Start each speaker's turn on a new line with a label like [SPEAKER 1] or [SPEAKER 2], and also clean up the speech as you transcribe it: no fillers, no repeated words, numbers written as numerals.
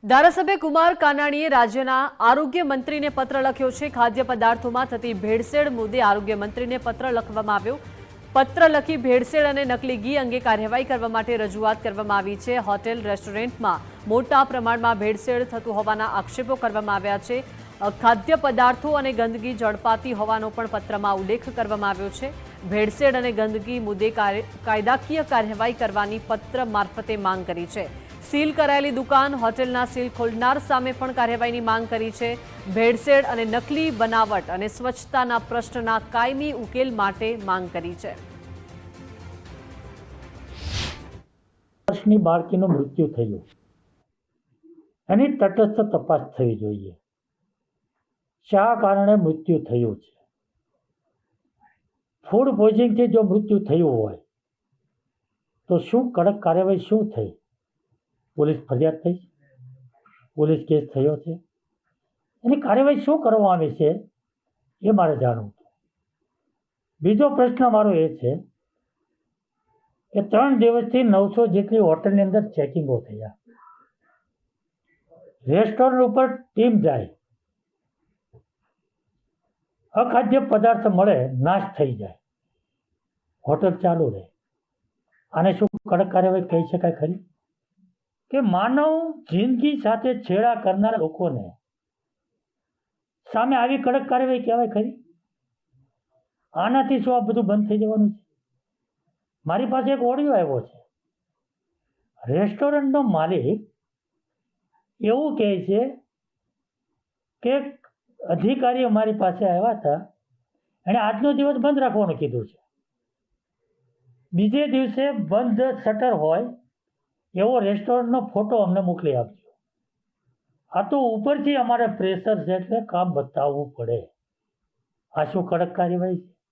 [SPEAKER 1] ધારાસભ્ય કુમાર કાનાણીએ રાજ્યના આરોગ્ય મંત્રીને પત્ર લખ્યો છે। ખાદ્ય પદાર્થોમાં થતી ભેળસેળ મુદ્દે આરોગ્ય મંત્રીને પત્ર લખવામાં આવ્યો। પત્ર લખી ભેળસેળ અને નકલી ઘી અંગે કાર્યવાહી કરવા માટે રજૂઆત કરવામાં આવી છે। હોટેલ રેસ્ટોરન્ટમાં મોટા પ્રમાણમાં ભેળસેળ થતું હોવાના આક્ષેપો કરવામાં આવ્યા છે। ખાદ્ય પદાર્થો અને ગંદકી ઝડપાતી હોવાનો પણ પત્રમાં ઉલ્લેખ કરવામાં આવ્યો છે। ભેળસેળ અને ગંદકી મુદ્દે કાયદાકીય કાર્યવાહી કરવાની પત્ર મારફતે માંગ કરી છે। सील करायेली दुकान होटेलना सील खोलनार सामे पण कार्यवाहीनी मांग करी छे। भेड़सेड़ अने नकली बनावट अने स्वच्छताना प्रश्नना कायमी उकेल माटे मांग करी छे।
[SPEAKER 2] वर्षनी बाळकीनुं मृत्यु थयुं एनी तटस्थ तपास थवी जोईए। शा कारणे मृत्यु थयुं छे? फूड पॉइजनिंगथी जो मृत्यु थयुं होय तो शुं कड़क कार्यवाही शुं थई? पुलिस फरियाद थई? पुलिस केस थयो छे? एनी कार्यवाही शुं करवामां आवी छे ए मारे जाणवुं छे। बीजो प्रश्न मारो ए छे के 3 दिवसथी 900 जेटली होटलनी अंदर चेकिंगो थया। रेस्टोरंट उपर टीम जाए, अखाद्य पदार्थ मळे नाश थई जाए, होटल चालू रहे। आने शुं कड़क कार्यवाही कही शकाय खरी? कि मानव जिंदगी साथे छेड़ा करनार लोकोने सामे आवी कड़क कार्यवाही कहेवाय खरी? आनाथी शुं आ बधुं बंध थई जवानुं छे? मारी पासे एक ऑडियो आव्यो छे। रेस्टोरंटनो मालिक एवुं कहे छे के अधिकारी अमारी पासे आव्या हता, एणे आजनो दिवस बंध राखवानुं कीधुं छे। बीजे दिवसे बंध शटर होय एवो रेस्टोरंटनो फोटो अમને મોકલી આપજો। આ તો ઉપરથી અમારે પ્રેશર છે એટલે કામ બતાવવું પડે। આ શું કડક કાર્યવાહી છે?